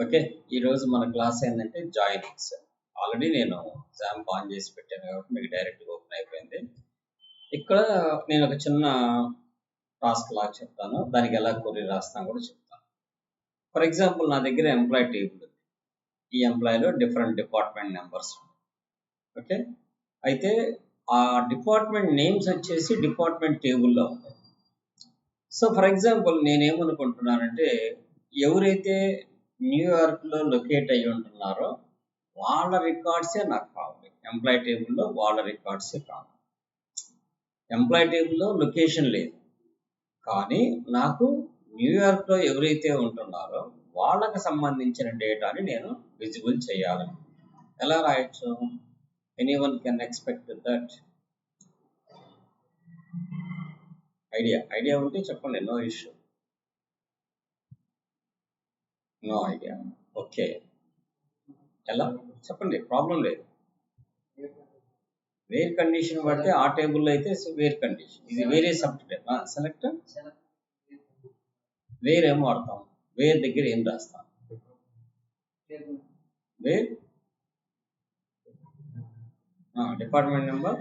Okay, ఈరోజు మన class ఏంటంటే జాయినింగ్స్. ఆల్రెడీ నేను ఎగ్జామ్ ఆన్ చేసి పెట్టాను కాబట్టి మీకు డైరెక్ట్గా ఓపెన్ అయిపోయింది. ఇక్కడ నేను ఒక చిన్న టాస్క్ లాగా చెప్తాను, దానికి ఎలా క్వరీ రాస్తాను కూడా చెప్తాను. ఫర్ ఎగ్జాంపుల్ నా దగ్గర ఎంప్లాయీ టేబుల్ ఉంది. ఈ ఎంప్లాయీలో డిఫరెంట్ డిపార్ట్మెంట్ నెంబర్స్. ఓకే, అయితే ఆ డిపార్ట్మెంట్ నేమ్స్ వచ్చేసి డిపార్ట్మెంట్ టేబుల్లో ఉంటాయి. సో ఫర్ ఎగ్జాంపుల్ నేనేమనుకుంటున్నానంటే ఎవరైతే న్యూయార్క్లో లొకేట్ అయ్యి ఉంటున్నారో వాళ్ళ రికార్డ్సే నాకు కావాలి. ఎంప్లాయీ టేబుల్లో వాళ్ళ రికార్డ్సే కావాలి. ఎంప్లాయీ టేబుల్లో లొకేషన్ లేదు, కానీ నాకు న్యూయార్క్లో ఎవరైతే ఉంటున్నారో వాళ్ళకి సంబంధించిన డేటాని నేను విజిబుల్ చేయాలి. ఎలా రాయొచ్చు? Anyone can expect that. Idea ఉంటే చెప్పండి. No issue. No idea. Okay, ఎలా చెప్పండి, ప్రాబ్లం లేదు. వేర్ కండిషన్ పడితే ఆ టేబుల్లో అయితే వేర్ కండిషన్, ఇది వేరే సబ్జెక్ట్. సెలెక్ట్ వేర్ ఏం వాడతాం? వేర్ దగ్గర ఏం రాస్తాం? Where department number,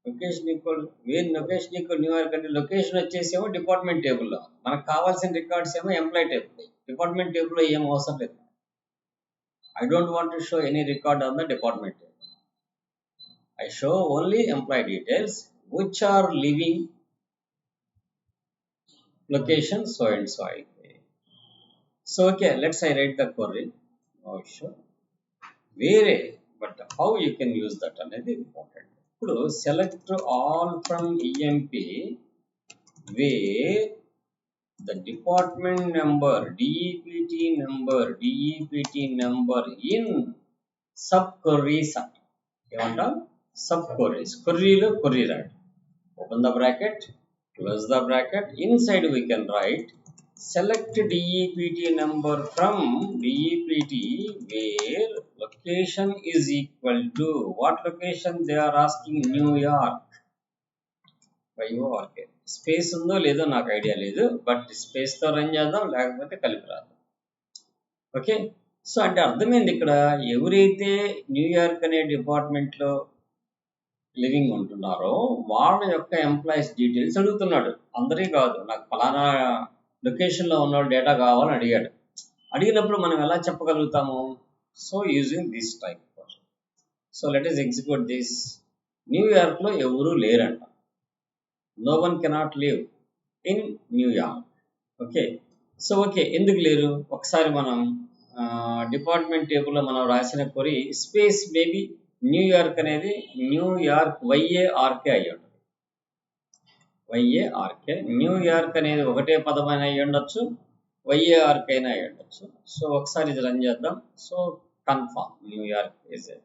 location equal where, location equal New York అంటే లొకేషన్ వచ్చేసేమో డిపార్ట్మెంట్ టేబుల్లో. మనకు కావాల్సిన రికార్డ్స్ ఏమో ఎంప్లాయీ టేబుల్. డిపార్ట్మెంట్ టేబుల్లో ఏం అవసరం లేదు. I don't want to show any record on the department table. I show only employee details which are living location so and so. So okay, let's say write the query. No issue. Where, but how you can use that అనేది important. ఇప్పుడు select all from EMP where the department number, DEPT number in subqueries. ఏమంటాం? Subqueries. Queryలో query write. Open the bracket, close the bracket. Inside we can write select DEPT number from DEPT where location is equal to what location they are asking? New York. YORK. Space ఉందో లేదో నాకు idea లేదు, but స్పేస్తో run చేద్దాం, లేకపోతే కలిపి రాద్దాం. Okay, so అంటే అర్థమైంది. ఇక్కడ ఎవరైతే న్యూయార్క్ అనే డిపార్ట్మెంట్లో లివింగ్ ఉంటున్నారో వాళ్ళ యొక్క ఎంప్లాయీస్ డీటెయిల్స్ అడుగుతున్నాడు. అందరి కాదు, నాకు ఫలానా లొకేషన్లో ఉన్న డేటా కావాలని అడిగాడు. అడిగినప్పుడు మనం ఎలా చెప్పగలుగుతాము? So using this type. So let us execute this. న్యూయార్క్లో ఎవరూ లేరంట. No one cannot live in New York. Okay, so okay, ఎందుకు లేరు? ఒకసారి మనం డిపార్ట్మెంట్ టేబుల్లో మనం రాసిన కొరి స్పేస్ మేబీ న్యూయార్క్ అనేది న్యూయార్క్ YARK అయ్యి ఉంటుంది. YARK. న్యూయార్క్ అనేది ఒకటే పదమైన అయ్యి ఉండొచ్చు, YARK అయినా అయ్యి ఉండొచ్చు. సో ఒకసారి ఇది రన్ చేద్దాం. So confirm New York is a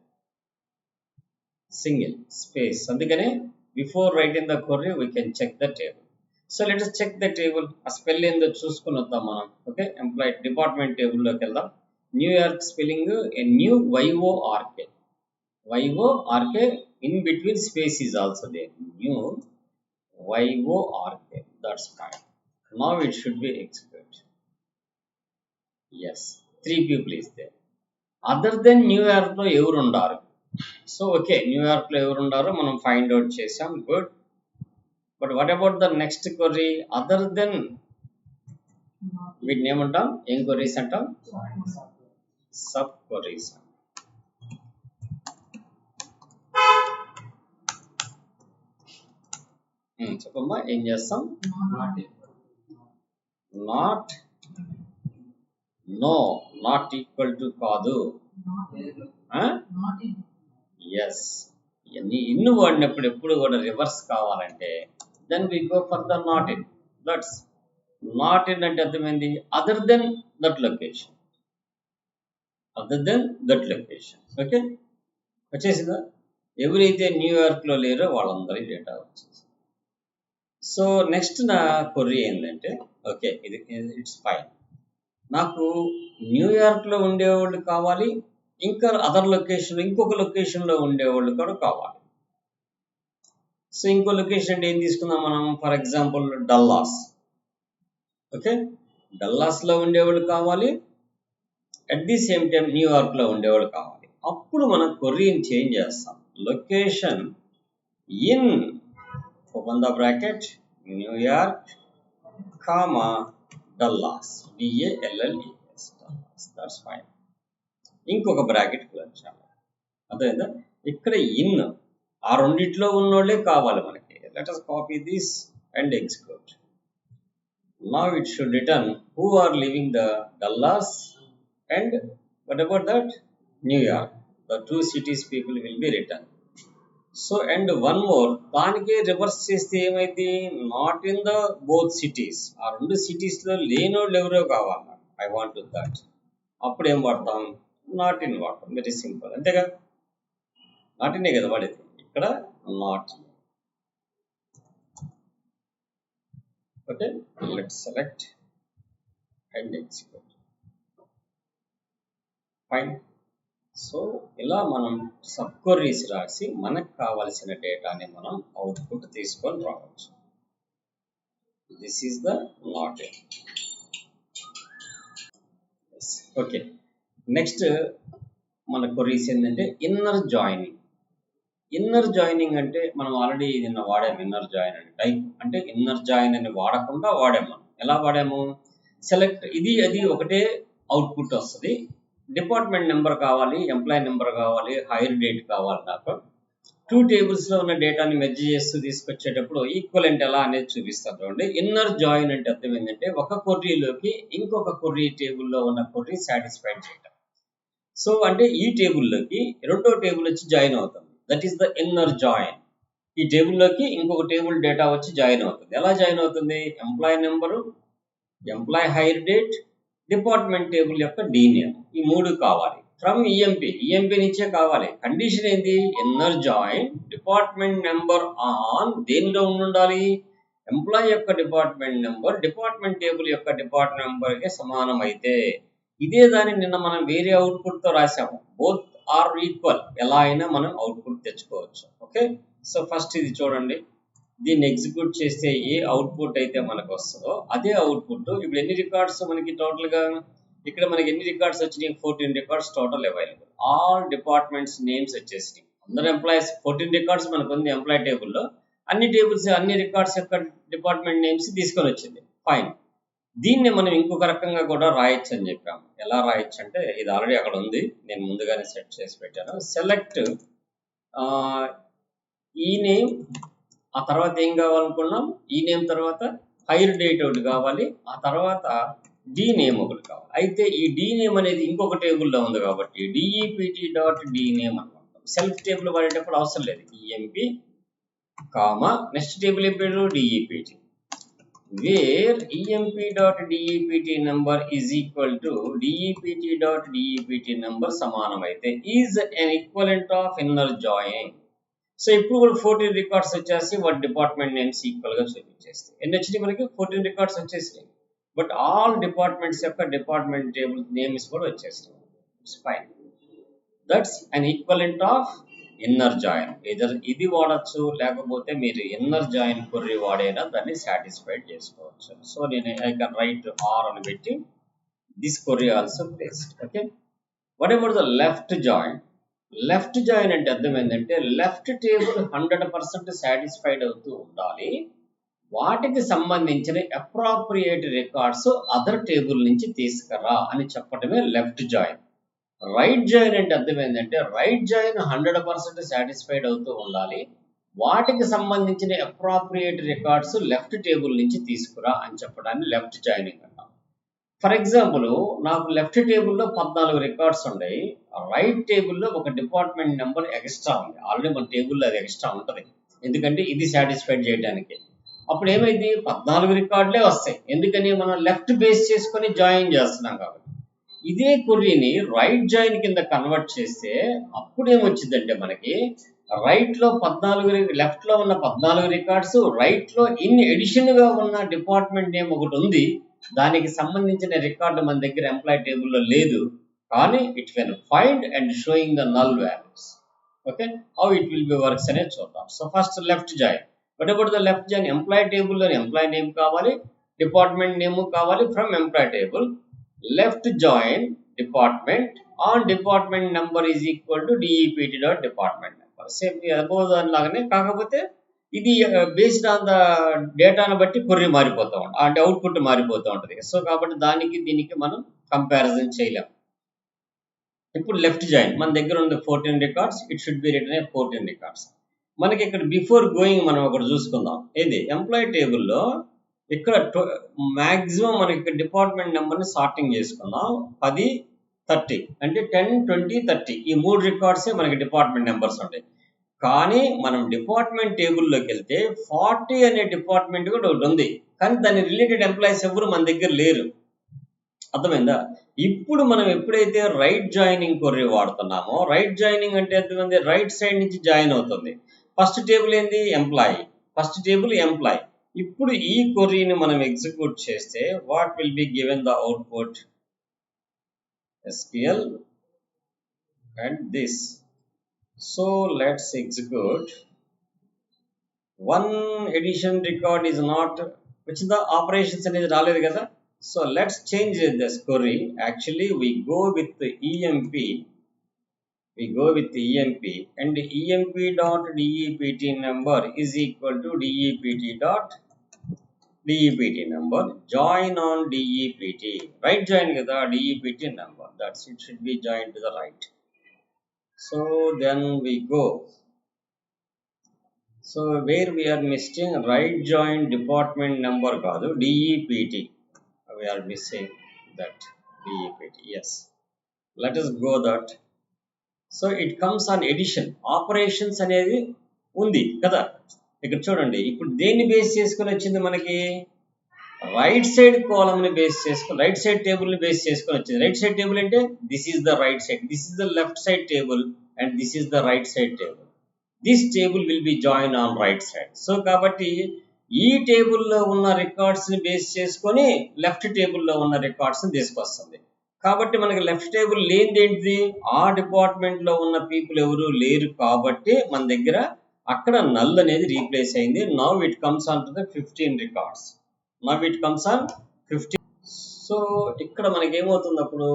single space. అందుకనే before writing the query we can check the table. So let us check the table. ఆ స్పెల్ ఏందో చూసుకుని వద్దాం మనం. ఓకే, ఎంప్లాయీ డిపార్ట్మెంట్ టేబుల్లోకి వెళ్దాం. New York spelling NEWYORK. YORK in between space is also there. NEWYORK. That's fine. Now it should be execute. Yes, 3 people is there. Other than New York లో ఎవరు ఉండారు? So okay, న్యూయార్క్లో ఎవరు ఉండారో మనం find out చేసాం. Good. But what about the next query? Other than వీటిని ఏమంటాం? ఏం క్వరీస్ అంటాం? Sub queries. చెప్పమ్మా, ఏం చేస్తాం? Not, no, not equal to కాదు. ఎస్, ఇన్ను వాడినప్పుడు ఎప్పుడు కూడా రివర్స్ కావాలంటే then we go for the not in. That's not in అంటే అర్థమైంది. Other than that location, other than that location. Okay, వచ్చేసిందా? ఎవరైతే న్యూయార్క్లో లేరో వాళ్ళందరి డేటా వచ్చేసింది. సో నెక్స్ట్ నా క్వరీ ఏంటంటే, ఓకే ఇది ఇట్స్ ఫైన్, నాకు న్యూయార్క్లో ఉండేవాళ్ళు కావాలి, ఇంకా అదర్ లొకేషన్ ఇంకొక లొకేషన్లో ఉండేవాళ్ళు కూడా కావాలి. సో ఇంకో లొకేషన్ ఏం తీసుకుందాం మనం? For example Dallas. ఓకే, డల్లాస్లో ఉండేవాళ్ళు కావాలి, అట్ ది సేమ్ టైం న్యూయార్క్లో ఉండేవాళ్ళు కావాలి. అప్పుడు మనం కొర్రీని చేంజ్ చేస్తాం. Location in open the bracket New York comma Dallas DALLES that's fine. ఇంకొక బ్రాకెట్ క్లోజ్ చేయాలి. అదేనా ఇక్కడ ఇన్ ఆ రెండిట్లో ఉన్నోళ్ళే కావాలి మనకి. Let us copy this and execute. Now it should return who are leaving the Dallas and what about that New York. The two cities people will be returned. So and one more దానికి reverse చేస్తే ఏమైంది, not in the both cities, ఆ రెండు cities లో లేనోళ్ళు ఎవరో కావాలి. I want that. అప్పుడు ఏం వాడతాం, నాట్ ఇన్ వాడతాం. వెరీ సింపుల్, అంతేగా. నాట్ ఇన్నే కదా వాడేది, ఇక్కడ not. Okay, let's select and execute. Fine. So ఇలా మనం సబ్ క్వరీస్ రాసి మనకు కావలసిన డేటాని మనం అవుట్పుట్ తీసుకొని రావచ్చు. This is the not in. Okay, next మన క్వరీస్ ఏంటంటే ఇన్నర్ జాయినింగ్. ఇన్నర్ జాయినింగ్ అంటే మనం ఆల్రెడీ నిన్న వాడాము. ఇన్నర్ జాయిన్ అనే టైప్ అంటే ఇన్నర్ జాయిన్ అని వాడకుండా వాడాము. మనం ఎలా వాడాము, సెలెక్ట్ ఇది అది ఒకటే అవుట్పుట్ వస్తుంది. డిపార్ట్మెంట్ నెంబర్ కావాలి, ఎంప్లాయీ నెంబర్ కావాలి, హైర్ డేట్ కావాలి. నాకు 2 టేబుల్స్లో ఉన్న డేటాని మెర్జ్ చేస్తూ తీసుకొచ్చేటప్పుడు ఈక్వలెంట్ ఎలా అనేది చూపిస్తాను చూడండి. ఇన్నర్ జాయిన్ అంటే అర్థం ఏంటంటే ఒక కొర్రీలోకి ఇంకొక కొర్రీ టేబుల్లో ఉన్న కొర్రీ సాటిస్ఫైడ్ చేయటం. సో అంటే ఈ టేబుల్లోకి రెండో టేబుల్ వచ్చి జాయిన్ అవుతుంది. That is the inner join. ఈ టేబుల్లోకి ఇంకొక టేబుల్ డేటా వచ్చి జాయిన్ అవుతుంది. ఎలా జాయిన్ అవుతుంది, employee number, employee hire date, department table యొక్క నేమ్, ఈ 3 కావాలి. ఫ్రమ్ ఈఎంపీ నుంచే కావాలి. కండిషన్ ఏంటి, inner join department number on దేనిలో ఉండాలి, ఎంప్లాయీ యొక్క డిపార్ట్మెంట్ నెంబర్ డిపార్ట్మెంట్ టేబుల్ యొక్క డిపార్ట్మెంట్ నెంబర్కి సమానం అయితే. ఇదే దాన్ని నిన్న మనం వేరే అవుట్పుట్తో రాసాము. బోత్ ఆర్ ఈక్వల్, ఎలా అయినా మనం అవుట్పుట్ తెచ్చుకోవచ్చు. ఓకే, సో ఫస్ట్ ఇది చూడండి. దీన్ని ఎగ్జిక్యూట్ చేస్తే ఏ అవుట్పుట్ అయితే మనకు వస్తుందో అదే అవుట్పుట్. ఇప్పుడు ఎన్ని రికార్డ్స్ మనకి టోటల్గా ఇక్కడ మనకి ఎన్ని రికార్డ్స్ వచ్చినాయి, 14 records total available. All departments names వచ్చేసినాయి. అందరు ఎంప్లాయీస్ 14 రికార్డ్స్ మనకు ఉంది ఎంప్లాయీ టేబుల్లో. అన్ని టేబుల్స్ అన్ని రికార్డ్స్ యొక్క డిపార్ట్మెంట్ నేమ్స్ తీసుకొని వచ్చింది. ఫైన్. దీన్ని మనం ఇంకొక రకంగా కూడా రాయొచ్చు అని చెప్పాము. ఎలా రాయొచ్చు అంటే ఇది ఆల్రెడీ అక్కడ ఉంది, నేను ముందుగానే సెట్ చేసి పెట్టాను. సెలెక్ట్ ఈ నేమ్, ఆ తర్వాత ఏం కావాలనుకున్నాం, ఈ నేమ్ తర్వాత హైర్ డేట్ ఒకటి కావాలి, ఆ తర్వాత డి నేమ్ ఒకటి కావాలి. అయితే ఈ డి నేమ్ అనేది ఇంకొక టేబుల్లో ఉంది కాబట్టి DEPT.DName అనుకుంటాం. సెల్ఫ్ టేబుల్ వాడేటప్పుడు అవసరం లేదు. ఈఎంపి కామా నెక్స్ట్ టేబుల్ ఏం పేరు DEPT, where emp.dept number is equal to dept.dept number సమానం అయితే is an equivalent of inner join. సో ఇప్పుడు కూడా 14 రికార్డ్స్ వచ్చేసి వాటి డిపార్ట్మెంట్ నేమ్స్ ఈక్వల్గా చూపించేస్తాయి. ఎన్ని వచ్చినాయి మనకి, 14 రికార్డ్స్ వచ్చేసినాయి. బట్ ఆల్ డిపార్ట్మెంట్స్ యొక్క డిపార్ట్మెంట్ టేబుల్ నేమ్స్ కూడా వచ్చేస్తాయి. It's fine. That's an equivalent of inner join. Either ఇది వాడచ్చు, లేకపోతే మీరు ఇన్నర్ జాయిన్ కొర్రీ వాడైనా దాన్ని సాటిస్ఫైడ్ చేసుకోవచ్చు. సో నేను ఐ కెన్ రైట్ ఆర్ అని పెట్టి this కొర్రీ also placed. Okay, what about the left join. Left join అంటే అర్థం ఏంటంటే లెఫ్ట్ టేబుల్ 100% సాటిస్ఫైడ్ అవుతూ ఉండాలి. వాటికి సంబంధించిన అప్రాప్రియేట్ రికార్డ్స్ అదర్ టేబుల్ నుంచి తీసుకురా అని చెప్పడమే లెఫ్ట్ జాయిన్. రైట్ జాయిన్ అంటే అర్థం ఏంటంటే రైట్ జాయిన్ 100% సాటిస్ఫైడ్ అవుతూ ఉండాలి. వాటికి సంబంధించిన అప్రాప్రియేట్ రికార్డ్స్ లెఫ్ట్ టేబుల్ నుంచి తీసుకురా అని చెప్పడాన్ని లెఫ్ట్ జాయినింగ్ అంటాం. ఫర్ ఎగ్జాంపుల్ నాకు లెఫ్ట్ టేబుల్లో 14 రికార్డ్స్ ఉన్నాయి, రైట్ టేబుల్లో ఒక డిపార్ట్మెంట్ నెంబర్ ఎక్స్ట్రా ఉంది. ఆల్రెడీ మన టేబుల్లో అది ఎక్స్ట్రా ఉంటుంది, ఎందుకంటే ఇది సాటిస్ఫైడ్ చేయడానికి. అప్పుడు ఏమైంది, 14 రికార్డులే వస్తాయి. ఎందుకని మనం లెఫ్ట్ బేస్ చేసుకొని జాయిన్ చేస్తున్నాం కాబట్టి. ఇదే కొర్రీని రైట్ జాయిన్ కింద కన్వర్ట్ చేస్తే అప్పుడు ఏమొచ్చిందంటే మనకి రైట్లో 14 లెఫ్ట్లో ఉన్న 14 రికార్డ్స్, రైట్లో ఇన్ ఎడిషన్గా ఉన్న డిపార్ట్మెంట్ నేమ్ ఒకటి ఉంది. దానికి సంబంధించిన రికార్డు మన దగ్గర ఎంప్లాయీ టేబుల్లో లేదు, కానీ it can find and showing the null values. Okay, how it will be works అనేది చూద్దాం. So first left join. What about the left join, employee టేబుల్లో ఎంప్లాయీ నేమ్ కావాలి, డిపార్ట్మెంట్ నేమ్ కావాలి from employee table. Left join department on department number is equal to DEPT dot department number. Same above దానిలాగానే, కాకపోతే ఇది based on the డేటాను బట్టి కొర్రీ మారిపోతూ ఉంటుంది, అంటే అవుట్పుట్ మారిపోతూ ఉంటుంది. సో కాబట్టి దానికి దీనికి మనం కంపారిజన్ చేయలేం. ఇప్పుడు లెఫ్ట్ జాయిన్ మన దగ్గర ఉంది 14 records, it should be return 14 records. మనకి ఇక్కడ బిఫోర్ గోయింగ్ మనం ఒకటి చూసుకుందాం. ఏది ఎంప్లాయీ టేబుల్లో ఇక్కడ మ్యాక్సిమం మనకి డిపార్ట్మెంట్ నెంబర్ని సార్టింగ్ చేసుకుందాం. 10, 30 అంటే 10, 20, 30 ఈ 3 రికార్డ్సే మనకి డిపార్ట్మెంట్ నెంబర్స్ ఉంటాయి. కానీ మనం డిపార్ట్మెంట్ టేబుల్లోకి వెళ్తే 40 అనే డిపార్ట్మెంట్ కూడా ఒకటి ఉంది, కానీ దాని రిలేటెడ్ ఎంప్లాయీస్ ఎవరు మన దగ్గర లేరు. అర్థమైందా? ఇప్పుడు మనం ఎప్పుడైతే రైట్ జాయినింగ్ కొర్రీ వాడుతున్నామో, రైట్ జాయినింగ్ అంటే ఎంతమంది రైట్ సైడ్ నుంచి జాయిన్ అవుతుంది. ఫస్ట్ టేబుల్ ఏంది? ఎంప్లాయీ. First table employee. ఇప్పుడు ఈ కొర్రీని మనం ఎగ్జిక్యూట్ చేస్తే what will be given the output? SQL and this. So let's execute. One edition record is not, which the operations అనేది రాలేదు కదా. So let's change this query. Actually we go with the EMP. We go with the EMP and EMP dot DEPT number is equal to DEPT dot DEPT number. Join on DEPT. Right join kada DEPT number. That's it, should be joined to the right. So then we go. So where we are missing right join department number kaadu DEPT. We are missing that DEPT. Yes. Let us go that. So it comes on addition. Operations అనేది ఉంది కదా. ఇక్కడ చూడండి, ఇప్పుడు దేన్ని base చేసుకొని వచ్చింది మనకి? రైట్ సైడ్ కాలమ్ని బేస్ చేసుకొని, రైట్ సైడ్ టేబుల్ని బేస్ చేసుకొని వచ్చింది. రైట్ సైడ్ టేబుల్ అంటే this is the right side, this is the left side table and this is the right side table. This table will be join on right side. So కాబట్టి ఈ టేబుల్లో ఉన్న రికార్డ్స్ని base చేసుకొని left టేబుల్లో ఉన్న రికార్డ్స్ని తీసుకొస్తుంది. కాబట్టి మనకి లెఫ్ట్ టేబుల్ లేనిది ఏంటిది? ఆ డిపార్ట్మెంట్లో ఉన్న పీపుల్ ఎవరు లేరు, కాబట్టి మన దగ్గర అక్కడ నల్ అనేది రీప్లేస్ అయింది. Now it comes on to the 15 records. Now it comes on 15. So ఇక్కడ మనకి ఏమవుతుంది, అప్పుడు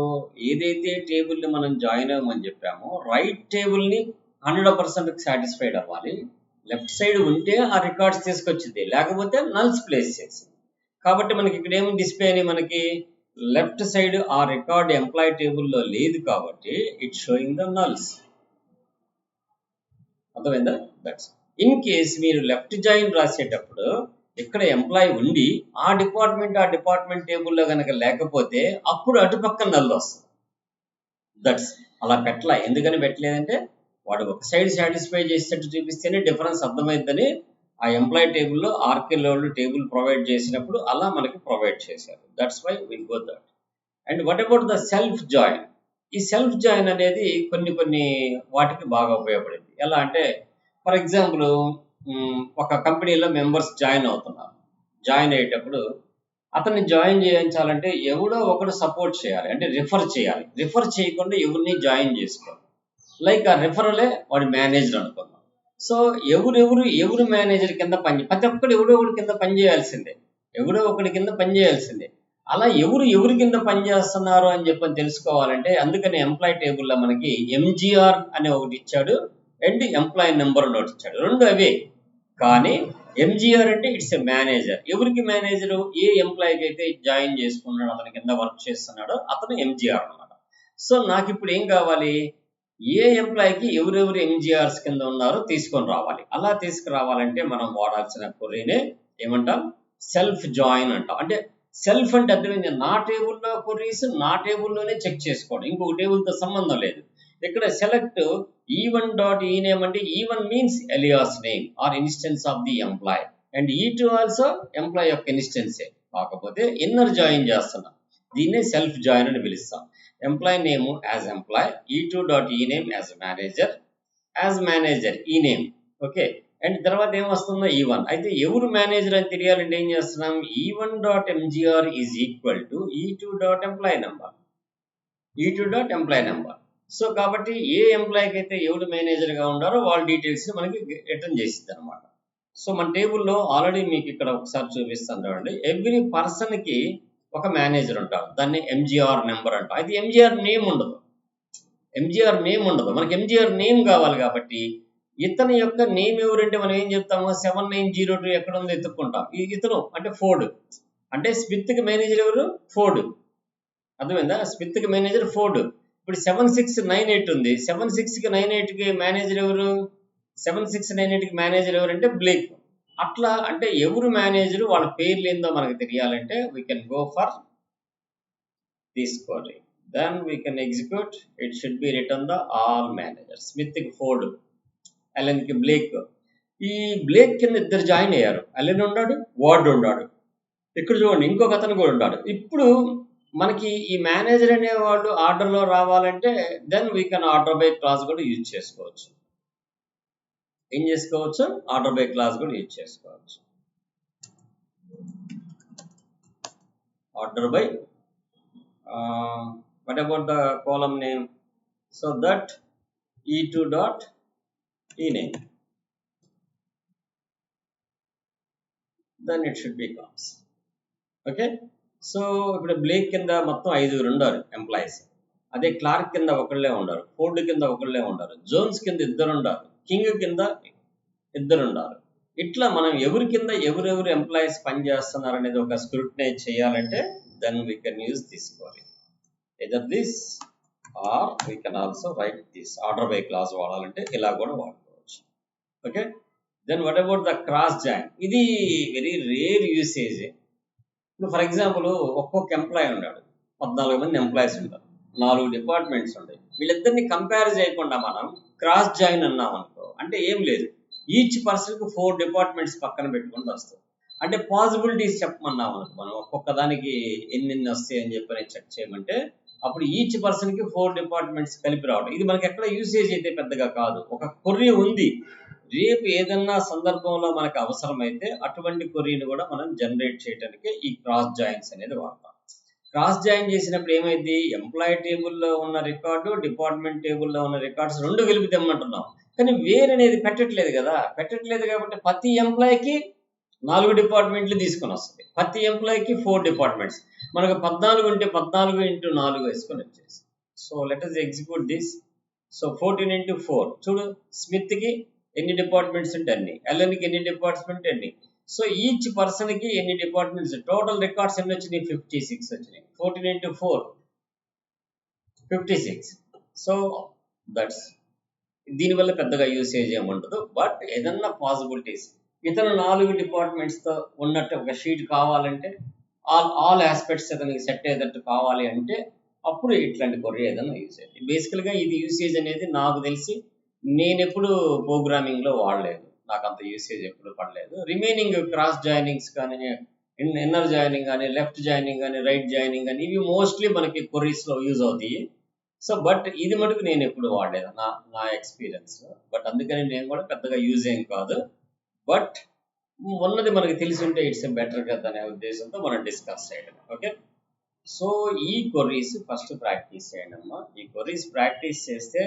ఏదైతే టేబుల్ని మనం జాయిన్ అవ్వమని చెప్పామో రైట్ టేబుల్ని 100% సాటిస్ఫైడ్ అవ్వాలి. లెఫ్ట్ సైడ్ ఉంటే ఆ రికార్డ్స్ తీసుకొచ్చింది, లేకపోతే నల్స్ ప్లేస్ చేసింది. కాబట్టి మనకి ఇక్కడ ఏమి డిస్ప్లే అని, మనకి లెఫ్ట్ సైడ్ ఆ రికార్డ్ ఎంప్లాయీ టేబుల్లో లేదు కాబట్టి ఇట్ షోయింగ్ ద నల్స్. అర్థమైందా? దట్స్ ఇన్ కేస్ మీరు లెఫ్ట్ జాయిన్ రాసేటప్పుడు ఇక్కడ ఎంప్లాయీ ఉండి ఆ డిపార్ట్మెంట్ టేబుల్లో కనుక లేకపోతే అప్పుడు అటుపక్క నల్ వస్తుంది. దట్స్ అలా పెట్టలే. ఎందుకని పెట్టలేదంటే వాడు ఒక సైడ్ సాటిస్ఫై చేసేటట్టు చూపిస్తేనే డిఫరెన్స్ అర్థమైందని ఆ ఎంప్లాయీ టేబుల్లో ఆర్కేలో టేబుల్ ప్రొవైడ్ చేసినప్పుడు అలా మనకి ప్రొవైడ్ చేశారు. That's why we go that. And what about the self join? ఈ సెల్ఫ్ జాయిన్ అనేది కొన్ని వాటికి బాగా ఉపయోగపడింది. ఎలా అంటే, ఫర్ ఎగ్జాంపుల్ ఒక కంపెనీలో మెంబర్స్ జాయిన్ అవుతున్నారు. జాయిన్ అయ్యేటప్పుడు అతన్ని జాయిన్ చేయించాలంటే ఎవడో ఒకడు సపోర్ట్ చేయాలి, అంటే రిఫర్ చేయాలి. రిఫర్ చేయకుండా ఎవరిని జాయిన్ చేసుకోవాలి. లైక్ ఆ రిఫరలే వాడి మేనేజర్ అనుకుందాం. సో ఎవరు మేనేజర్ కింద ప్రతి ఒక్కడు ఎవడో ఒకటి కింద పనిచేయాల్సిందే, ఎవడో ఒకటి కింద పనిచేయాల్సిందే. అలా ఎవరు కింద పనిచేస్తున్నారు అని చెప్పని తెలుసుకోవాలంటే అందుకని ఎంప్లాయీ టేబుల్లో మనకి ఎంజిఆర్ అనే ఒకటి ఇచ్చాడు అండ్ ఎంప్లాయీ నెంబర్ ఒకటి ఇచ్చాడు. రెండు అవే, కానీ ఎంజిఆర్ అంటే ఇట్స్ ఎ మేనేజర్. ఎవరికి మేనేజరు? ఏ ఎంప్లాయీకి అయితే జాయిన్ చేసుకున్నాడో, అతని కింద వర్క్ చేస్తున్నాడో అతను ఎంజిఆర్ అనమాట. సో నాకు ఇప్పుడు ఏం కావాలి? ఏ ఎంప్లాయీకి ఎవరెవరు ఎంజిఆర్స్ కింద ఉన్నారో తీసుకొని రావాలి. అలా తీసుకురావాలంటే మనం వాడాల్సిన కొర్రీనే ఏమంటాం? సెల్ఫ్ జాయిన్ అంటాం. అంటే సెల్ఫ్ అంటే అర్థమైంది, నా టేబుల్లో కొర్రీస్ నా టేబుల్లోనే చెక్ చేసుకోవడం, ఇంకొక టేబుల్తో సంబంధం లేదు. ఇక్కడ సెలెక్ట్ E1 డాట్ ఈనేమ్ అంటే E1 means alias name or instance of the employee and E2 also employee యొక్క ఇన్స్టెన్సే, కాకపోతే ఇన్నర్ జాయిన్ చేస్తున్నాం. దీన్నే సెల్ఫ్ జాయిన్ అని పిలుస్తాం. Employee name as employee, E2 dot ename as manager ename. Okay, and తర్వాత ఏమొస్తుందో E1. అయితే ఎవరు మేనేజర్ అని తెలియాలంటే ఏం చేస్తున్నాం? E1 dot MGR is equal to E2 dot employee number. So కాబట్టి ఏ ఎంప్లాయీకి అయితే ఎవరు మేనేజర్గా ఉన్నారో వాళ్ళ డీటెయిల్స్ మనకి రిటర్న్ చేసిద్ది అనమాట. సో మన టేబుల్లో ఆల్రెడీ మీకు ఇక్కడ ఒకసారి చూపిస్తాను చూడండి. ఎవ్రీ పర్సన్కి ఒక మేనేజర్ ఉంటారు, దాన్ని ఎంజిఆర్ నెంబర్ అంటాం. అయితే ఎంజిఆర్ నేమ్ ఉండదు, మనకి ఎంజిఆర్ నేమ్ కావాలి కాబట్టి ఇతని యొక్క నేమ్ ఎవరంటే మనం ఏం చెప్తాము, 7902 ఎక్కడ ఉందో ఎత్తుక్కుంటాం. ఇతను అంటే ఫోర్డ్, అంటే స్మిత్కి మేనేజర్ ఎవరు, ఫోర్డ్. అర్థమైందా, స్మిత్కి మేనేజర్ ఫోర్డ్. ఇప్పుడు 7698 ఉంది, 7698కి మేనేజర్ ఎవరు, 7698కి మేనేజర్ ఎవరంటే బ్లేక్. అట్లా అంటే ఎవరు మేనేజర్ వాళ్ళ పేర్లు ఏందో మనకు తెలియాలంటే we can go for this query, then we can execute. It should be return the all manager. స్మిత్కి ఫోర్డ్, అలెన్కి బ్లేక్. ఈ బ్లేక్ కింద ఇద్దరు జాయిన్ అయ్యారు, అలెన్ ఉన్నాడు, వార్డ్ ఉన్నాడు. ఇక్కడ చూడండి ఇంకొక అతను కూడా ఉన్నాడు. ఇప్పుడు మనకి ఈ మేనేజర్ అనేవాళ్ళు ఆర్డర్లో రావాలంటే then we can order by class కూడా యూజ్ చేసుకోవచ్చు. ఏం చేసుకోవచ్చు, ఆర్డర్ బై క్లాస్ కూడా యూజ్ చేసుకోవచ్చు. Order by what about the column name, so that e2 dot ename, then it should be comes. Okay, so ఇప్పుడు బ్లేక్ కింద మొత్తం 5 ఉన్నారు ఎంప్లాయీస్. అదే క్లార్క్ కింద ఒకళ్ళే ఉండరు, ఫోర్డ్ కింద ఒకళ్ళే ఉండరు, జోన్స్ కింద 2 ఉండారు, కింగ్ కింద 2 ఉండారు. ఇట్లా మనం ఎవరి కింద ఎవరెవరు ఎంప్లాయీస్ పనిచేస్తున్నారు అనేది ఒక స్క్రూటినైజ్ చేయాలంటే then we can use this query. Either this or we can also write this. Order by class వాడాలంటే ఇలా కూడా వాడుకోవచ్చు. Okay, then what about the cross join. ఇది వెరీ రేర్ యూసేజ్. ఇప్పుడు ఫర్ ఎగ్జాంపుల్ ఒక్కొక్క ఎంప్లాయీ ఉన్నాడు, 14 మంది ఎంప్లాయీస్ ఉంటారు, 4 డిపార్ట్మెంట్స్ ఉంటాయి. వీళ్ళిద్దరిని కంపేర్ చేయకుండా మనం క్రాస్ జాయిన్ అన్నాం అనుకో, అంటే ఏం లేదు, ఈచ్ పర్సన్కి 4 డిపార్ట్మెంట్స్ పక్కన పెట్టుకుంటూ వస్తాయి. అంటే పాసిబిలిటీస్ చెప్పమన్నాం అనుకో, మనం ఒక్కొక్క దానికి ఎన్ని వస్తాయి అని చెప్పని చెక్ చేయమంటే అప్పుడు ఈచ్ పర్సన్కి 4 డిపార్ట్మెంట్స్ కలిపి రావడం. ఇది మనకి ఎక్కడ యూసేజ్ అయితే పెద్దగా కాదు, ఒక కొర్రీ ఉంది. రేపు ఏదన్నా సందర్భంలో మనకు అవసరమైతే అటువంటి కొర్రీని కూడా మనం జనరేట్ చేయడానికి ఈ క్రాస్ జాయిన్స్ అనేది వాడతాం. క్రాస్ జాయిన్ చేసినప్పుడు ఏమైంది, ఎంప్లాయీ టేబుల్లో ఉన్న రికార్డు, డిపార్ట్మెంట్ టేబుల్లో ఉన్న రికార్డ్స్ 2 కలిపి తెమ్మంటున్నాం. కానీ వేర్ అనేది పెట్టట్లేదు కదా, పెట్టట్లేదు కాబట్టి ప్రతి ఎంప్లాయీకి 4 డిపార్ట్మెంట్లు తీసుకొని వస్తుంది, ప్రతి ఎంప్లాయీకి 4 డిపార్ట్మెంట్స్. మనకు 14 ఉంటే 14 into 4 వేసుకొని వచ్చేసి. So let us execute this. So 14 into 4 చూడు, స్మిత్కి ఎన్ని డిపార్ట్మెంట్స్ ఉంటే అన్ని, ఎల్ఎన్కి ఎన్ని డిపార్ట్మెంట్ ఎన్ని. సో ఈచ్ పర్సన్కి ఎన్ని డిపార్ట్మెంట్స్, టోటల్ రికార్డ్స్ ఎన్ని వచ్చినాయి, 56 వచ్చినాయి. 14 into 4 56. సో దట్స్, దీనివల్ల పెద్దగా యూసేజ్ ఏముండదు. బట్ ఏదన్నా పాసిబిలిటీస్ ఇతను 4 డిపార్ట్మెంట్స్తో ఉన్నట్టు ఒక షీట్ కావాలంటే, ఆల్ ఆస్పెక్ట్స్ ఇతనికి సెట్ అయ్యేటట్టు కావాలి అంటే అప్పుడు ఇట్లాంటి కొర్రీ ఏదైనా యూజ్ అయ్యింది. బేసికల్గా ఇది యూసేజ్ అనేది నాకు తెలిసి నేను ఎప్పుడు ప్రోగ్రామింగ్లో వాడలేదు, నాకు అంత యూసేజ్ ఎప్పుడు పడలేదు. రిమైనింగ్ క్రాస్ జాయినింగ్స్ కానీ, ఇన్నర్ జాయినింగ్ కానీ, లెఫ్ట్ జాయినింగ్ కానీ, రైట్ జాయినింగ్ కానీ, ఇవి మోస్ట్లీ మనకి కొర్రీస్లో యూజ్ అవుతాయి. సో బట్ ఇది మటుకు నేను ఎప్పుడు వాడలేదు నా ఎక్స్పీరియన్స్. బట్ అందుకని నేను కూడా పెద్దగా యూజ్ ఏం కాదు. బట్ ఉన్నది మనకి తెలిసి ఉంటే ఇట్స్ బెటర్ కదా అనే ఉద్దేశంతో మనం డిస్కస్ చేయడం. ఓకే, సో ఈ కొర్రీస్ ఫస్ట్ ప్రాక్టీస్ చేయండి అమ్మా. ఈ కొర్రీస్ ప్రాక్టీస్ చేస్తే,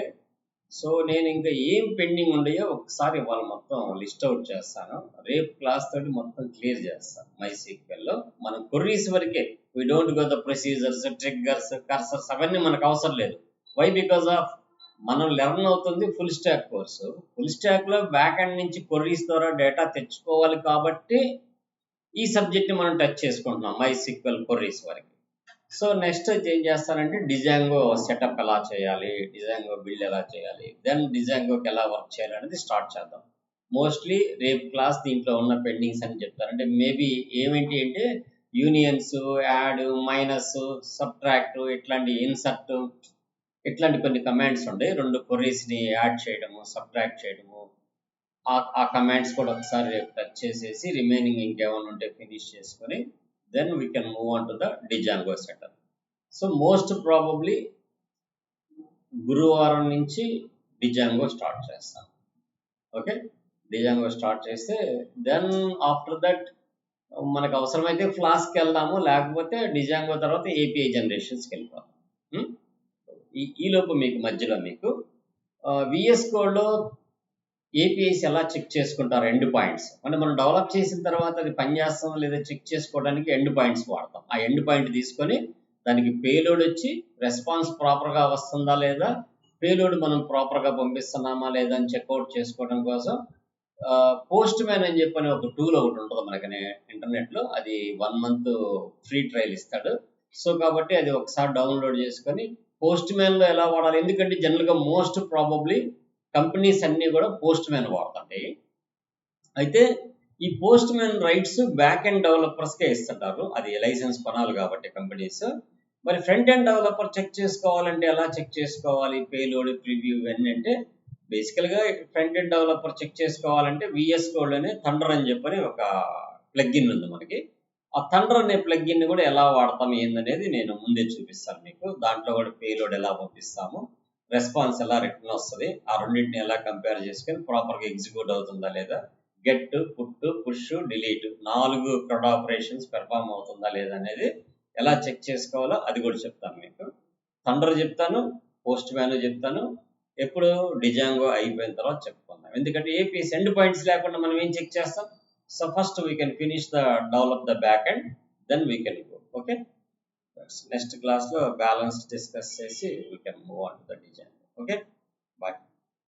సో నేను ఇంకా ఏం పెండింగ్ ఉండయో ఒకసారి ఇవాళ మొత్తం లిస్ట్ అవుట్ చేస్తాను. రేపు క్లాస్ తోటి మొత్తం క్లియర్ చేస్తాను. MySQLలో మనం కొర్రీస్ వరకే, we don't go the procedures, triggers, cursors అవన్నీ మనకు అవసరం లేదు. వై, బికాస్ ఆఫ్ మనం లెర్న్ అవుతుంది ఫుల్ స్టాక్ కోర్సు. ఫుల్ స్టాక్లో బ్యాక్ ఎండ్ నుంచి కొర్రీస్ ద్వారా డేటా తెచ్చుకోవాలి కాబట్టి ఈ సబ్జెక్ట్ని మనం టచ్ చేసుకుంటున్నాం MySQL కొర్రీస్ వరకు. సో నెక్స్ట్ ఏం చేస్తానంటే డిజాంగో సెటప్ ఎలా చేయాలి, డిజాంగో బిల్డ్ ఎలా చేయాలి, దెన్ డిజాంగోకి ఎలా వర్క్ చేయాలి అనేది స్టార్ట్ చేద్దాం. మోస్ట్లీ రేపు క్లాస్ దీంట్లో ఉన్న పెండింగ్స్ అని చెప్తారు. అంటే మేబీ ఏమిటి అంటే యూనియన్స్, యాడ్, మైనస్, సబ్ట్రాక్ట్, ఇట్లాంటి ఇన్సర్ట్, ఇట్లాంటి కొన్ని కమాండ్స్ ఉంటాయి. 2 కొర్రీస్ని యాడ్ చేయడము, సబ్ట్రాక్ట్ చేయడము, ఆ కమాండ్స్ కూడా ఒకసారి రేపు టచ్ చేసేసి రిమైనింగ్ ఇంకేమైనా ఉంటే ఫినిష్ చేసుకొని then we can move on to the Django setup. So most probably గురువారం నుంచి Django స్టార్ట్ చేస్తాం. ఓకే, Django స్టార్ట్ చేస్తే దెన్ ఆఫ్టర్ దట్ మనకు అవసరమైతే ఫ్లాస్క్కి వెళ్దాము, లేకపోతే Django తర్వాత API జనరేషన్స్కి వెళ్ళిపోతాం. ఈలోపు మీకు మధ్యలో మీకు VS కోడ్లో ఏపీఐస్ ఎలా చెక్ చేసుకుంటారు ఎండ్ పాయింట్స్ అంటే మనం డెవలప్ చేసిన తర్వాత అది పనిచేస్తాం లేదా చెక్ చేసుకోవడానికి ఎండ్ పాయింట్స్ వాడతాం. ఆ ఎండ్ పాయింట్ తీసుకొని దానికి పేలోడ్ వచ్చి రెస్పాన్స్ ప్రాపర్గా వస్తుందా లేదా, పేలోడ్ మనం ప్రాపర్గా పంపిస్తున్నామా లేదా అని చెక్అవుట్ చేసుకోవడం కోసం పోస్ట్ మ్యాన్ అని చెప్పని ఒక టూల్ ఒకటి ఉంటుంది మనకి ఇంటర్నెట్లో. అది 1 month ఫ్రీ ట్రయల్ ఇస్తాడు. సో కాబట్టి అది ఒకసారి డౌన్లోడ్ చేసుకొని పోస్ట్ మ్యాన్లో ఎలా వాడాలి, ఎందుకంటే జనరల్గా మోస్ట్ ప్రాబబ్లీ కంపెనీస్ అన్నీ కూడా పోస్ట్ మ్యాన్ వాడుతుంటాయి. అయితే ఈ Postman rights back end డెవలపర్స్కే ఇస్తుంటారు, అది లైసెన్స్ కొనాలి కాబట్టి కంపెనీస్. మరి ఫ్రంట్ ఎండ్ డెవలపర్ చెక్ చేసుకోవాలంటే ఎలా చెక్ చేసుకోవాలి పేలోడ్ ప్రివ్యూ ఇవన్నీ అంటే బేసికల్గా ఫ్రంట్ ఎండ్ డెవలపర్ చెక్ చేసుకోవాలంటే విఎస్ కోడ్ అనే థండర్ అని చెప్పని ఒక ప్లగ్ఇన్ ఉంది మనకి. ఆ థండర్ అనే ప్లగ్ఇన్ కూడా ఎలా వాడతాం ఏందనేది నేను ముందే చూపిస్తాను మీకు. దాంట్లో కూడా పేలోడ్ ఎలా పంపిస్తాము, రెస్పాన్స్ ఎలా రిటర్న్ వస్తుంది, ఆ రెండింటిని ఎలా కంపేర్ చేసుకొని ప్రాపర్గా ఎగ్జిక్యూట్ అవుతుందా లేదా, get put push delete 4 CRUD operations perform అవుతుందా లేదా అనేది ఎలా చెక్ చేసుకోవాలో అది కూడా చెప్తాను మీకు. థండర్ చెప్తాను, పోస్ట్ మ్యాన్ చెప్తాను, ఎప్పుడు డిజాంగో అయిపోయిన తర్వాత చెప్పుకుందాం. ఎందుకంటే ఏపీఎస్ ఎండ్ పాయింట్స్ లేకుండా మనం ఏం చెక్ చేస్తాం. So first we can finish the develop the back end, then we can go. Okay, next క్లాస్లో బ్యాలెన్స్ డిస్కస్ చేసి we can move on to the design. Okay, bye.